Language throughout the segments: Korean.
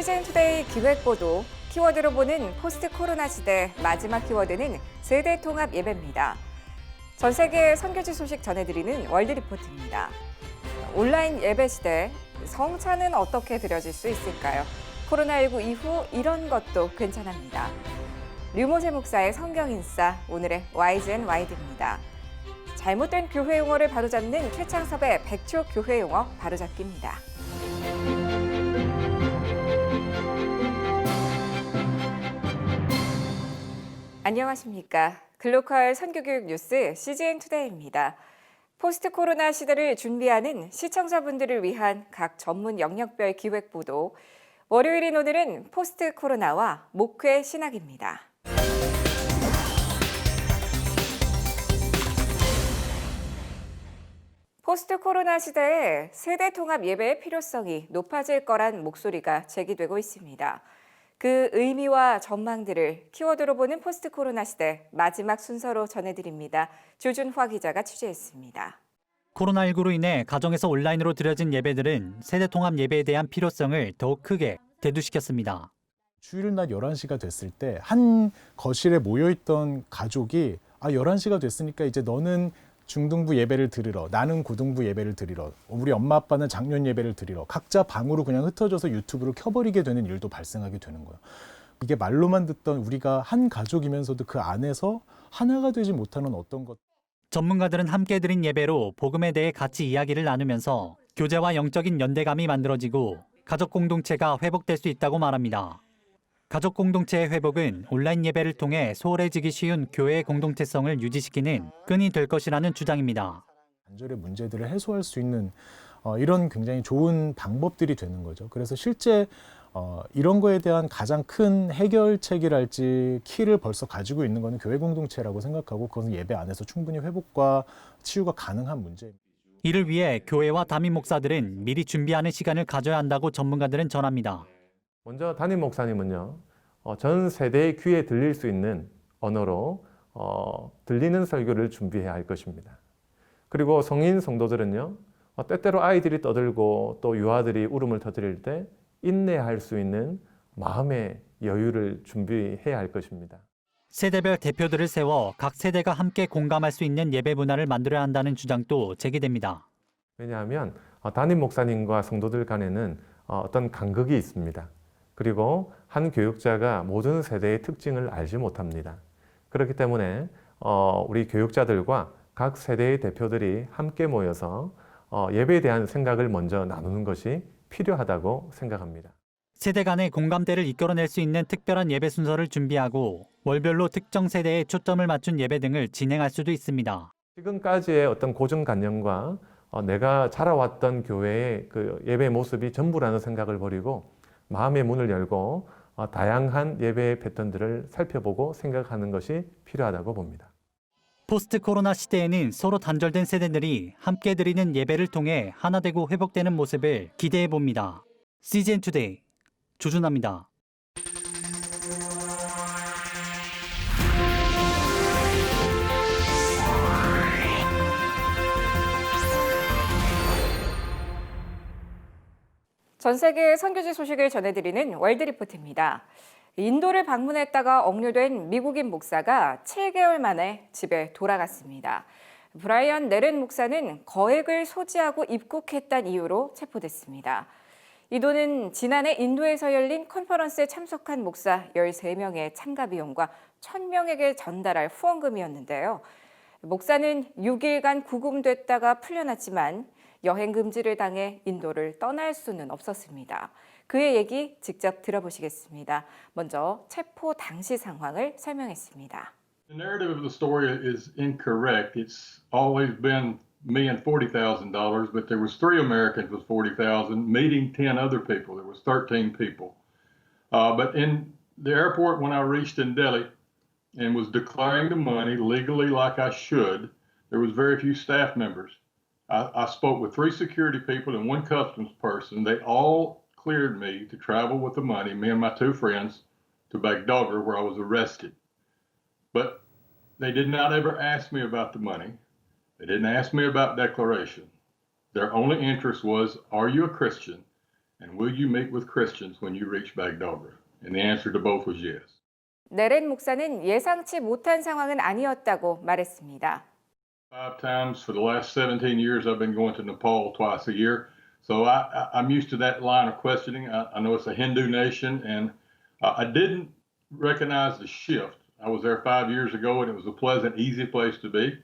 CGN투데이 기획보도, 키워드로 보는 포스트 코로나 시대 마지막 키워드는 세대 통합 예배입니다. 전 세계 선교지 소식 전해드리는 월드리포트입니다. 온라인 예배 시대, 성찬은 어떻게 드려질 수 있을까요? 코로나19 이후 이런 것도 괜찮합니다. 류모세 목사의 성경인싸, 오늘의 YGN와이드입니다. 잘못된 교회 용어를 바로잡는 최창섭의 100초 교회 용어 바로잡기입니다. 안녕하십니까. 글로컬 선교교육 뉴스 CGN투데이입니다. 포스트 코로나 시대를 준비하는 시청자분들을 위한 각 전문 영역별 기획보도. 월요일인 오늘은 포스트 코로나와 목회 신학입니다. 포스트 코로나 시대에 세대 통합 예배의 필요성이 높아질 거란 목소리가 제기되고 있습니다. 그 의미와 전망들을 키워드로 보는 포스트 코로나 시대 마지막 순서로 전해드립니다. 조준화 기자가 취재했습니다. 코로나19로 인해 가정에서 온라인으로 드려진 예배들은 세대 통합 예배에 대한 필요성을 더욱 크게 대두시켰습니다. 주일날 11시가 됐을 때 한 거실에 모여있던 가족이 11시가 됐으니까 이제 너는 중등부 예배를 드리러, 나는 고등부 예배를 드리러, 우리 엄마 아빠는 작년 예배를 드리러 각자 방으로 그냥 흩어져서 유튜브를 켜버리게 되는 일도 발생하게 되는 거예요. 이게 말로만 듣던 우리가 한 가족이면서도 그 안에서 하나가 되지 못하는 어떤 것. 전문가들은 함께 드린 예배로 복음에 대해 같이 이야기를 나누면서 교제와 영적인 연대감이 만들어지고 가족 공동체가 회복될 수 있다고 말합니다. 가족 공동체의 회복은 온라인 예배를 통해 소홀해지기 쉬운 교회의 공동체성을 유지시키는 끈이 될 것이라는 주장입니다. 관절의 문제들을 해소할 수 있는 이런 굉장히 좋은 방법들이 되는 거죠. 그래서 실제 이런 거에 대한 가장 큰 해결책이랄지 키를 벌써 가지고 있는 것은 교회 공동체라고 생각하고 그것은 예배 안에서 충분히 회복과 치유가 가능한 문제입니다. 이를 위해 교회와 담임 목사들은 미리 준비하는 시간을 가져야 한다고 전문가들은 전합니다. 먼저 담임 목사님은요, 전 세대의 귀에 들릴 수 있는 언어로 들리는 설교를 준비해야 할 것입니다. 그리고 성인 성도들은요, 때때로 아이들이 떠들고 또 유아들이 울음을 터뜨릴 때 인내할 수 있는 마음의 여유를 준비해야 할 것입니다. 세대별 대표들을 세워 각 세대가 함께 공감할 수 있는 예배 문화를 만들어야 한다는 주장도 제기됩니다. 왜냐하면 담임 목사님과 성도들 간에는 어떤 간극이 있습니다. 그리고 한 교육자가 모든 세대의 특징을 알지 못합니다. 그렇기 때문에 우리 교육자들과 각 세대의 대표들이 함께 모여서 예배에 대한 생각을 먼저 나누는 것이 필요하다고 생각합니다. 세대 간의 공감대를 이끌어낼 수 있는 특별한 예배 순서를 준비하고 월별로 특정 세대에 초점을 맞춘 예배 등을 진행할 수도 있습니다. 지금까지의 어떤 고정관념과 내가 자라왔던 교회의 그 예배 모습이 전부라는 생각을 버리고 마음의 문을 열고 다양한 예배의 패턴들을 살펴보고 생각하는 것이 필요하다고 봅니다. 포스트 코로나 시대에는 서로 단절된 세대들이 함께 드리는 예배를 통해 하나 되고 회복되는 모습을 기대해 봅니다. CGN투데이 조준하입니다. 전 세계 선교지 소식을 전해드리는 월드리포트입니다. 인도를 방문했다가 억류된 미국인 목사가 7개월 만에 집에 돌아갔습니다. 브라이언 네렌 목사는 거액을 소지하고 입국했다는 이유로 체포됐습니다. 이도는 지난해 인도에서 열린 컨퍼런스에 참석한 목사 13명의 참가 비용과 1,000명에게 전달할 후원금이었는데요. 목사는 6일간 구금됐다가 풀려났지만 여행 금지를 당해 인도를 떠날 수는 없었습니다. 그의 얘기 직접 들어보시겠습니다. 먼저 체포 당시 상황을 설명했습니다. The narrative of the story is incorrect. It's always been me and $40,000, but there was 3 Americans with 40,000 meeting 10 other people. There was 13 people. But in the airport when I reached in Delhi and was declaring the money legally like I should, there was very few staff members. I spoke with 3 security people and 1 customs person. They all cleared me to travel with the money, me and my 2 friends, to Bagdogra where I was arrested. But they did not ever ask me about the money. They didn't ask me about declaration. Their only interest was, are you a Christian? And will you meet with Christians when you reach Bagdogra? And the answer to both was yes. 네렌 목사는 예상치 못한 상황은 아니었다고 말했습니다. 5 times for the last 17 years, I've been going to Nepal twice a year. So I'm used to that line of questioning. I know it's a Hindu nation, and I didn't recognize the shift. I was there 5 years ago, and it was a pleasant, easy place to be.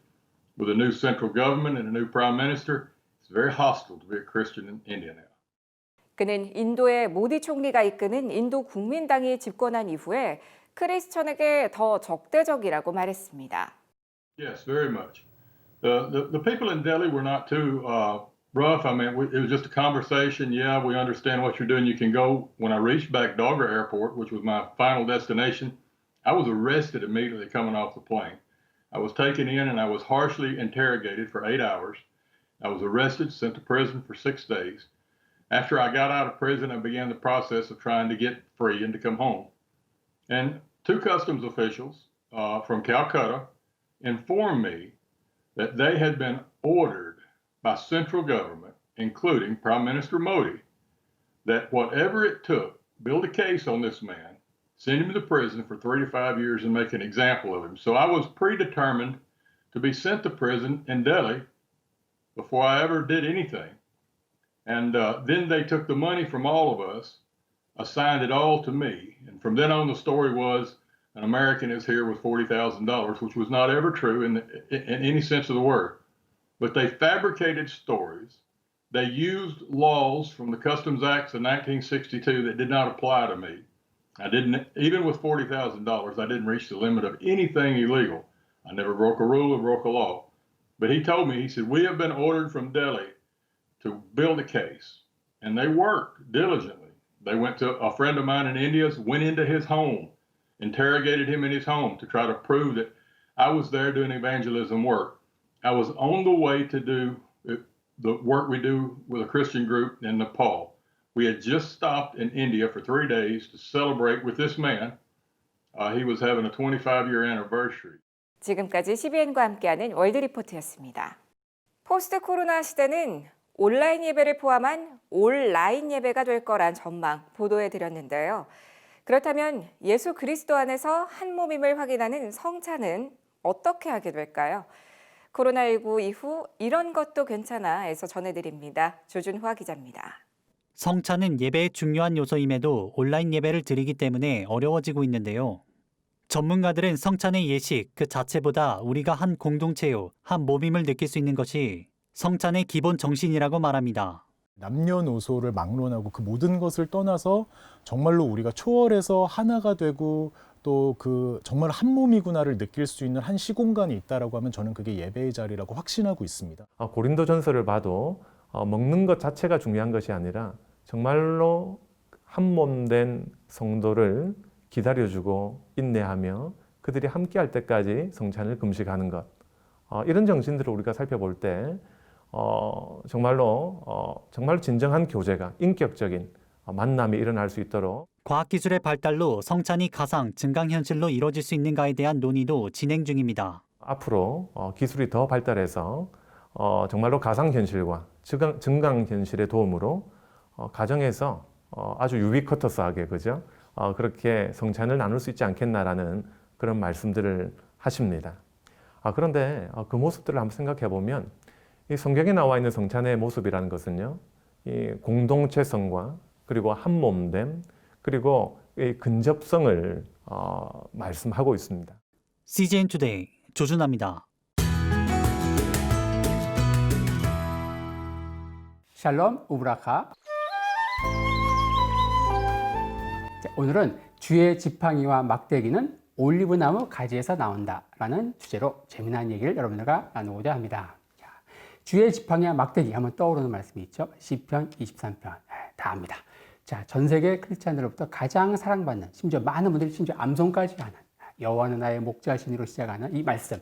With a new central government and a new prime minister, it's very hostile to be a Christian in India now. 그는 인도의 모디 총리가 이끄는 인도 국민당이 집권한 이후에 크리스천에게 더 적대적이라고 말했습니다. Yes, very much. The people in Delhi were not too rough. I mean, it was just a conversation. Yeah, we understand what you're doing. You can go. When I reached Bagdogra Airport, which was my final destination, I was arrested immediately coming off the plane. I was taken in and I was harshly interrogated for 8 hours. I was arrested, sent to prison for 6 days. After I got out of prison, I began the process of trying to get free and to come home. And 2 customs officials from Calcutta informed me that they had been ordered by central government, including Prime Minister Modi, that whatever it took, build a case on this man, send him to prison for 3 to 5 years and make an example of him. So I was predetermined to be sent to prison in Delhi before I ever did anything. And then they took the money from all of us, assigned it all to me. And from then on, the story was an American is here with $40,000, which was not ever true in any sense of the word. But they fabricated stories. They used laws from the Customs Acts of 1962 that did not apply to me. I didn't, even with $40,000, I didn't reach the limit of anything illegal. I never broke a rule or broke a law. But he told me, he said, we have been ordered from Delhi to build a case. And they worked diligently. They went to a friend of mine in India, went into his home, interrogated him in his home to try to prove that I was there doing evangelism work. I was on the way to do the work we do with a Christian group in Nepal. We had just stopped in India for 3 days to celebrate with this man. He was having a 25-year anniversary. 지금까지 CBN과 함께하는 월드리포트였습니다. 포스트 코로나 시대는 온라인 예배를 포함한 온라인 예배가 될 거란 전망 보도해드렸는데요. 그렇다면 예수 그리스도 안에서 한 몸임을 확인하는 성찬은 어떻게 하게 될까요? 코로나19 이후 이런 것도 괜찮아에서 전해드립니다. 조준화 기자입니다. 성찬은 예배의 중요한 요소임에도 온라인 예배를 드리기 때문에 어려워지고 있는데요. 전문가들은 성찬의 예식 그 자체보다 우리가 한 공동체요, 한 몸임을 느낄 수 있는 것이 성찬의 기본 정신이라고 말합니다. 남녀노소를 막론하고 그 모든 것을 떠나서 정말로 우리가 초월해서 하나가 되고 또 그 정말 한 몸이구나를 느낄 수 있는 한 시공간이 있다라고 하면 저는 그게 예배의 자리라고 확신하고 있습니다. 고린도전서를 봐도 먹는 것 자체가 중요한 것이 아니라 정말로 한 몸 된 성도를 기다려주고 인내하며 그들이 함께할 때까지 성찬을 금식하는 것. 이런 정신들을 우리가 살펴볼 때 정말로 진정한 교제가 인격적인 만남이 일어날 수 있도록 과학기술의 발달로 성찬이 가상, 증강현실로 이루어질 수 있는가에 대한 논의도 진행 중입니다. 앞으로 기술이 더 발달해서 정말로 가상현실과 증강현실의 도움으로 가정에서 아주 유비쿼터스하게 그죠? 그렇게 성찬을 나눌 수 있지 않겠나라는 그런 말씀들을 하십니다. 그런데 그 모습들을 한번 생각해 보면 이 성경에 나와 있는 성찬의 모습이라는 것은요, 이 공동체성과 그리고 한 몸됨 그리고 이 근접성을 말씀하고 있습니다. CGN 투데이 조준하입니다. 샬롬 우브라카. 자, 오늘은 주의 지팡이와 막대기는 올리브나무 가지에서 나온다라는 주제로 재미난 얘기를 여러분들과 나누고자 합니다. 자, 주의 지팡이와 막대기 하면 떠오르는 말씀이 있죠. 시편 23편 다 압니다. 자, 전 세계 크리스찬들로부터 가장 사랑받는, 심지어 많은 분들이 심지어 암송까지 하는 여호와는 나의 목자신으로 시작하는 이 말씀.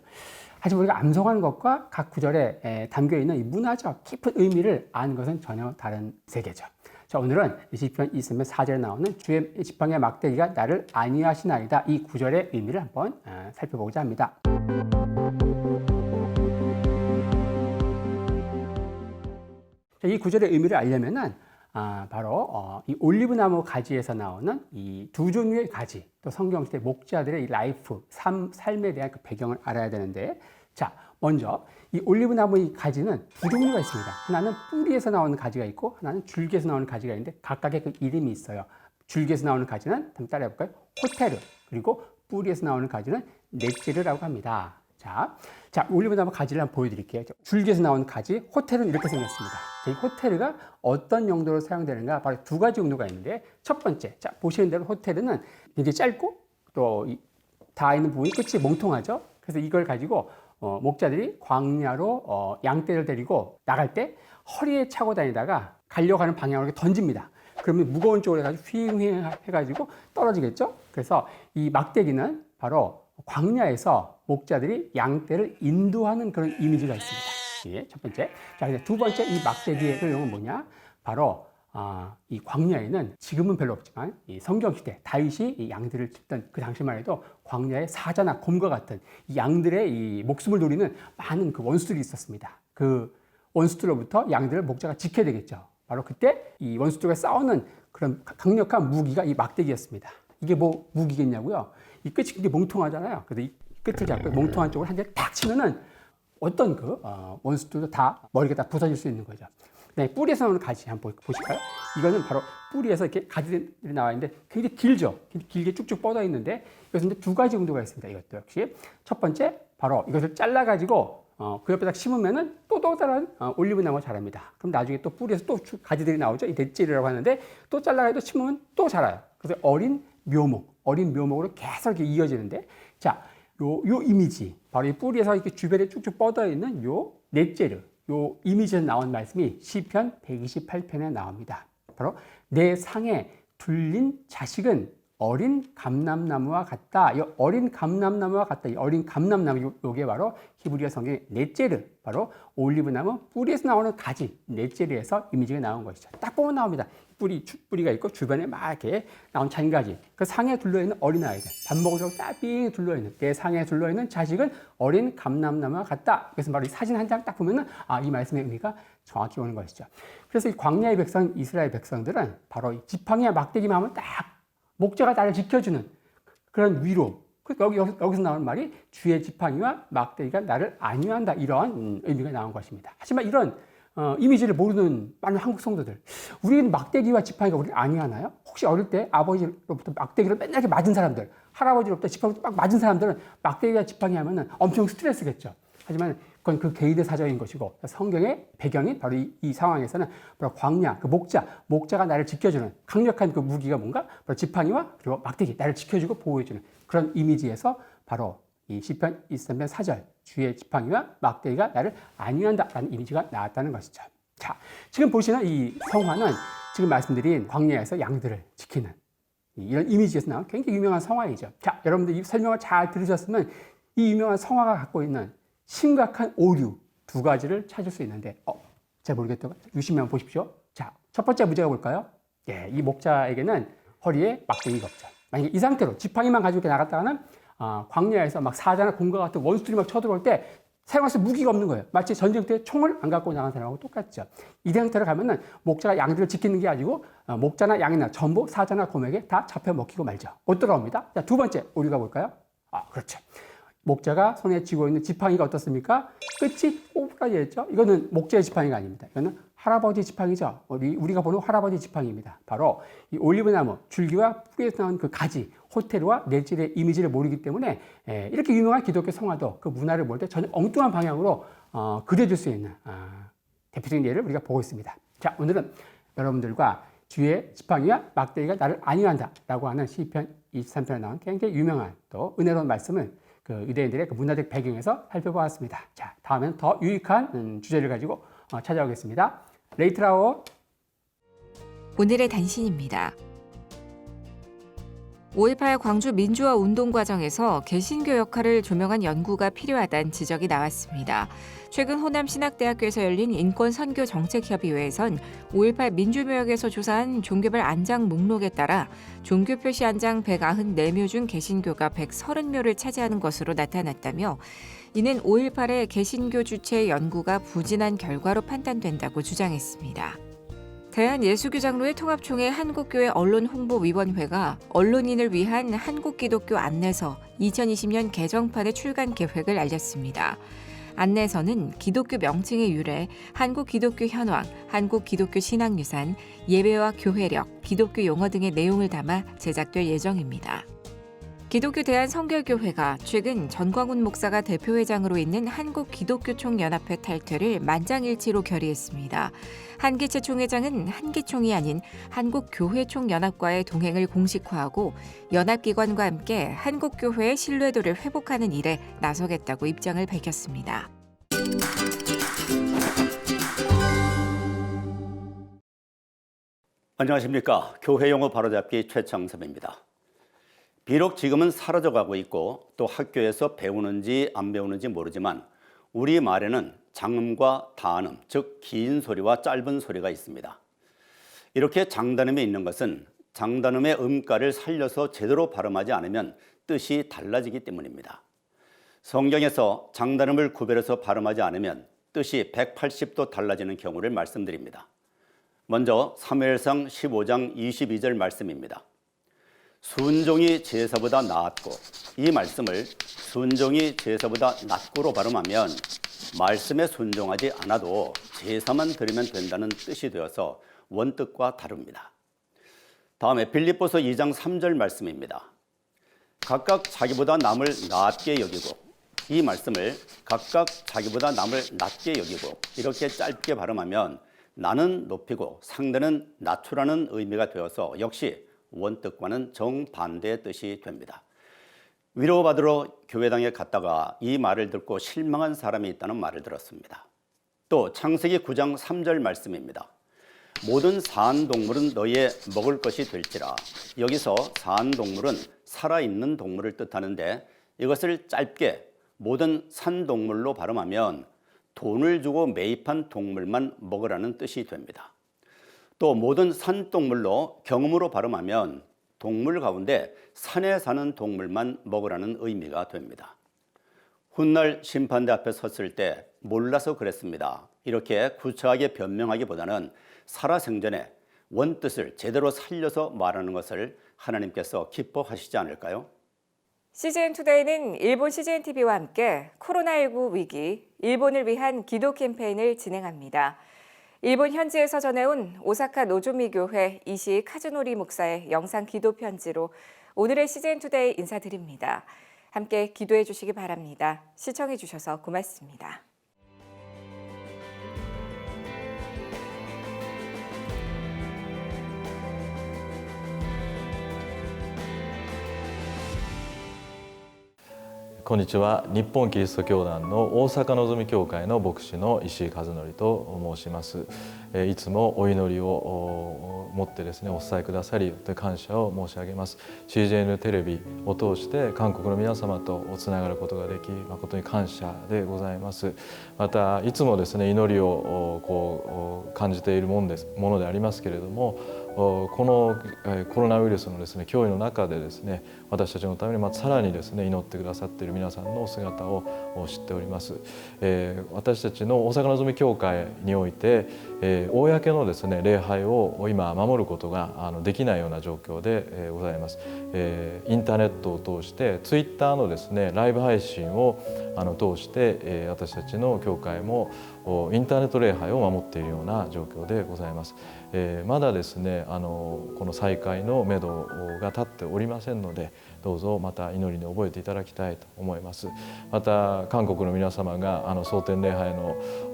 하지만 우리가 암송하는 것과 각 구절에 담겨있는 이 문화적 깊은 의미를 아는 것은 전혀 다른 세계죠. 자, 오늘은 시편 23편 4절에 나오는 주의 지팡이와 막대기가 나를 안위하시나이다. 이 구절의 의미를 한번 살펴보고자 합니다. 자, 이 구절의 의미를 알려면은 바로 이 올리브나무 가지에서 나오는 이 두 종류의 가지, 또 성경시대 목자들의 이 라이프, 삶에 대한 그 배경을 알아야 되는데, 자, 먼저 이 올리브나무 이 가지는 두 종류가 있습니다. 하나는 뿌리에서 나오는 가지가 있고 하나는 줄기에서 나오는 가지가 있는데 각각의 그 이름이 있어요. 줄기에서 나오는 가지는 한번 따라해 볼까요? 호테르, 그리고 뿌리에서 나오는 가지는 넷제르라고 합니다. 자, 올리브나무 가지를 한번 보여드릴게요. 줄기에서 나오는 가지, 호테르는 이렇게 생겼습니다. 이 호테르가 어떤 용도로 사용되는가? 바로 두 가지 용도가 있는데, 첫 번째, 자, 보시는 대로 호테르는 굉장히 짧고 또 닿아 있는 부분이 끝이 몽통하죠. 그래서 이걸 가지고 목자들이 광야로 양떼를 데리고 나갈 때 허리에 차고 다니다가 가려고 하는 방향으로 이렇게 던집니다. 그러면 무거운 쪽으로 해가지고 휘잉 해가지고 떨어지겠죠. 그래서 이 막대기는 바로 광야에서 목자들이 양떼를 인도하는 그런 이미지가 있습니다. 예, 첫 번째. 자, 근데 두 번째 이 막대기의 효용은 뭐냐? 바로 이 광야에는 지금은 별로 없지만 이 성경시대 다윗이 이 양들을 짚던 그 당시만 해도 광야에 사자나 곰과 같은 이 양들의 이 목숨을 노리는 많은 그 원수들이 있었습니다. 그 원수들로부터 양들을 목자가 지켜야 되겠죠. 바로 그때 이 원수들과 싸우는 그런 강력한 무기가 이 막대기였습니다. 이게 뭐 무기겠냐고요? 이 끝이 굉장히 몽통하잖아요. 그래서 이 끝을 잡고 몽통한 쪽을 한 대 탁 치면은 어떤 그 원수들도 다 머리가 다 부서질 수 있는 거죠. 네, 뿌리에서 나오는 가지 한번 보실까요? 이거는 바로 뿌리에서 이렇게 가지들이 나와 있는데 굉장히 길죠. 길게 쭉쭉 뻗어 있는데 이것은 두 가지 용도가 있습니다. 이것도 역시 첫 번째 바로 이것을 잘라 가지고 그 옆에다 심으면은 또 다른 올리브나무가 자랍니다. 그럼 나중에 또 뿌리에서 또 가지들이 나오죠. 이 넷질이라고 하는데 또 잘라가지고 심으면 또 자라요. 그래서 어린 묘목으로 계속 이렇게 이어지는데, 자, 요 이미지, 바로 이 뿌리에서 이렇게 주변에 쭉쭉 뻗어 있는 요 넷제르, 요 이미지에서 나온 말씀이 시편 128편에 나옵니다. 바로 내 상에 둘린 자식은 어린 감람나무와 같다. 이 어린 감람나무와 같다. 이 어린 감람나무, 요게 바로 히브리어 성경의 넷제르, 바로 올리브나무 뿌리에서 나오는 가지, 넷제르에서 이미지가 나온 것이죠. 딱 보면 나옵니다. 뿌리가 있고 주변에 막 이렇게 나온 잔가지. 그 상에 둘러있는 어린아이들, 밥 먹으려고 따삐 둘러있는, 내 상에 둘러있는 자식은 어린 감람나무와 같다. 그래서 바로 이 사진 한 장 딱 보면은 이 말씀의 의미가 정확히 오는 것이죠. 그래서 이 광야의 백성, 이스라엘 백성들은 바로 이 지팡이와 막대기만 하면 딱 목자가 나를 지켜주는 그런 위로. 여기서 나오는 말이 주의 지팡이와 막대기가 나를 안위한다. 이러한 의미가 나온 것입니다. 하지만 이런 이미지를 모르는 많은 한국 성도들, 우리는 막대기와 지팡이가 우리를 안위하나요? 혹시 어릴 때 아버지로부터 막대기를 맨날 이렇게 맞은 사람들, 할아버지로부터 지팡이를 막 맞은 사람들은 막대기와 지팡이 하면은 엄청 스트레스겠죠. 하지만 그건 그 개인의 사정인 것이고, 성경의 배경인 바로 이 상황에서는 바로 광야, 그 목자가 나를 지켜주는 강력한 그 무기가 뭔가? 바로 지팡이와 그리고 막대기, 나를 지켜주고 보호해주는 그런 이미지에서 바로 이 시편 23편 4절, 주의 지팡이와 막대기가 나를 안위한다라는 이미지가 나왔다는 것이죠. 자, 지금 보시는 이 성화는 지금 말씀드린 광야에서 양들을 지키는 이런 이미지에서 나온 굉장히 유명한 성화이죠. 자, 여러분들 이 설명을 잘 들으셨으면 이 유명한 성화가 갖고 있는 심각한 오류 두 가지를 찾을 수 있는데, 잘 모르겠다고 유심히 한번 보십시오. 자, 첫 번째 문제가 뭘까요? 예, 이 목자에게는 허리에 막대기가 없죠. 만약에 이 상태로 지팡이만 가지고 이렇게 나갔다가는 광야에서 막 사자나 곰과 같은 원수들이 막 쳐들어올 때 사용할 수 있는 무기가 없는 거예요. 마치 전쟁 때 총을 안 갖고 나간 사람하고 똑같죠. 이 상태로 가면은 목자가 양들을 지키는 게 아니고 목자나 양이나 전부 사자나 곰에게 다 잡혀 먹히고 말죠. 못 돌아옵니다. 자, 두 번째 오류가 뭘까요? 그렇죠. 목자가 손에 쥐고 있는 지팡이가 어떻습니까? 끝이 꼬부라져 있죠. 이거는 목자의 지팡이가 아닙니다. 이거는 할아버지 지팡이죠. 우리가 보는 할아버지 지팡이입니다. 바로 이 올리브나무 줄기와 뿌리에서 나온 그 가지, 호테르와 넷질의 이미지를 모르기 때문에 이렇게 유명한 기독교 성화도 그 문화를 볼 때 전혀 엉뚱한 방향으로 그려줄 수 있는 대표적인 예를 우리가 보고 있습니다. 자, 오늘은 여러분들과 주의 지팡이와 막대기가 나를 안위한다 라고 하는 시편 23편에 나온 굉장히 유명한 또 은혜로운 말씀을 그 유대인들의 그 문화적 배경에서 살펴보았습니다. 자, 다음에는 더 유익한 주제를 가지고 찾아오겠습니다. 레이트라워. 오늘의 단신입니다. 5.18 광주 민주화 운동 과정에서 개신교 역할을 조명한 연구가 필요하다는 지적이 나왔습니다. 최근 호남신학대학교에서 열린 인권선교정책협의회에선 5.18 민주묘역에서 조사한 종교별 안장 목록에 따라 종교 표시 안장 194묘 중 개신교가 130묘를 차지하는 것으로 나타났다며, 이는 5.18의 개신교 주체의 연구가 부진한 결과로 판단된다고 주장했습니다. 대한예수교장로회 통합총회 한국교회 언론홍보위원회가 언론인을 위한 한국기독교 안내서 2020년 개정판의 출간 계획을 알렸습니다. 안내서는 기독교 명칭의 유래, 한국 기독교 현황, 한국 기독교 신앙유산, 예배와 교회력, 기독교 용어 등의 내용을 담아 제작될 예정입니다. 기독교 대한성결교회가 최근 전광훈 목사가 대표회장으로 있는 한국기독교총연합회 탈퇴를 만장일치로 결의했습니다. 한기채 총회장은 한기총이 아닌 한국교회총연합과의 동행을 공식화하고 연합기관과 함께 한국교회의 신뢰도를 회복하는 일에 나서겠다고 입장을 밝혔습니다. 안녕하십니까. 교회용어 바로잡기 최창섭입니다. 비록 지금은 사라져가고 있고 또 학교에서 배우는지 안 배우는지 모르지만 우리 말에는 장음과 다음음, 즉 긴 소리와 짧은 소리가 있습니다. 이렇게 장단음이 있는 것은 장단음의 음가를 살려서 제대로 발음하지 않으면 뜻이 달라지기 때문입니다. 성경에서 장단음을 구별해서 발음하지 않으면 뜻이 180도 달라지는 경우를 말씀드립니다. 먼저 사무엘상 15장 22절 말씀입니다. 순종이 제사보다 나았고, 이 말씀을 순종이 제사보다 낫고로 발음하면 말씀에 순종하지 않아도 제사만 드리면 된다는 뜻이 되어서 원뜻과 다릅니다. 다음에 빌립보서 2장 3절 말씀입니다. 각각 자기보다 남을 낫게 여기고, 이 말씀을 각각 자기보다 남을 낮게 여기고 이렇게 짧게 발음하면 나는 높이고 상대는 낮추라는 의미가 되어서 역시 원뜻과는 정반대의 뜻이 됩니다. 위로받으러 교회당에 갔다가 이 말을 듣고 실망한 사람이 있다는 말을 들었습니다. 또 창세기 9장 3절 말씀입니다. 모든 사한동물은 너희의 먹을 것이 될지라. 여기서 사한동물은 살아있는 동물을 뜻하는데 이것을 짧게 모든 산동물로 발음하면 돈을 주고 매입한 동물만 먹으라는 뜻이 됩니다. 또 모든 산동물로 경음으로 발음하면 동물 가운데 산에 사는 동물만 먹으라는 의미가 됩니다. 훗날 심판대 앞에 섰을 때 몰라서 그랬습니다. 이렇게 구차하게 변명하기보다는 살아생전에 원뜻을 제대로 살려서 말하는 것을 하나님께서 기뻐하시지 않을까요? CGN투데이는 일본 CGNTV와 함께 코로나19 위기, 일본을 위한 기도 캠페인을 진행합니다. 일본 현지에서 전해온 오사카 노조미 교회 이시 카즈노리 목사의 영상 기도 편지로 오늘의 CGN투데이 인사드립니다. 함께 기도해 주시기 바랍니다. 시청해 주셔서 고맙습니다.こんにちは。日本キリスト教団の大阪のぞみ教会の牧師の石井和則と申します。いつもお祈りを持ってですねお伝えくださり感謝を申し上げます。CGN テレビを通して韓国の皆様とつながることができ誠に感謝でございます。またいつもですね祈りを感じているものでありますけれども。このコロナウイルスのですね脅威の中でですね私たちのためにさらにですね祈ってくださっている皆さんの姿を知っております。私たちの大阪のぞみ教会において公のですね礼拝を今守ることができないような状況でございます。インターネットを通してツイッターのですねライブ配信を通して私たちの教会もインターネット礼拝を守っているような状況でございます。まだですねこの再開のめどが立っておりませんのでどうぞまた祈りに覚えていただきたいと思います。また韓国の皆様が蒼天礼拝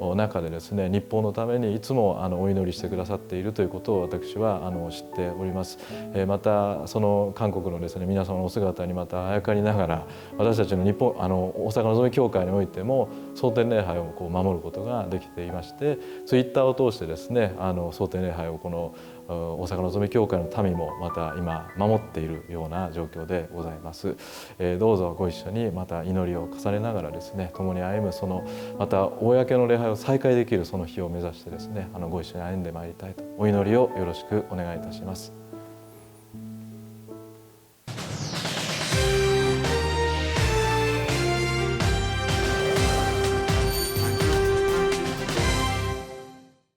の中でですね日本のためにいつもお祈りしてくださっているということを私は知っております。またその韓国のですね皆様のお姿にまたあやかりながら私たちの大阪のぞみ教会においても蒼天礼拝を守ることができていましてツイッターを通してですね蒼天礼拝をこの大阪のぞみ教会の民もまた今守っているような状況でございます。どうぞご一緒にまた祈りを重ねながらですね共に歩むそのまた公の礼拝を再開できるその日を目指してですねご一緒に歩んでまいりたいとお祈りをよろしくお願いいたします。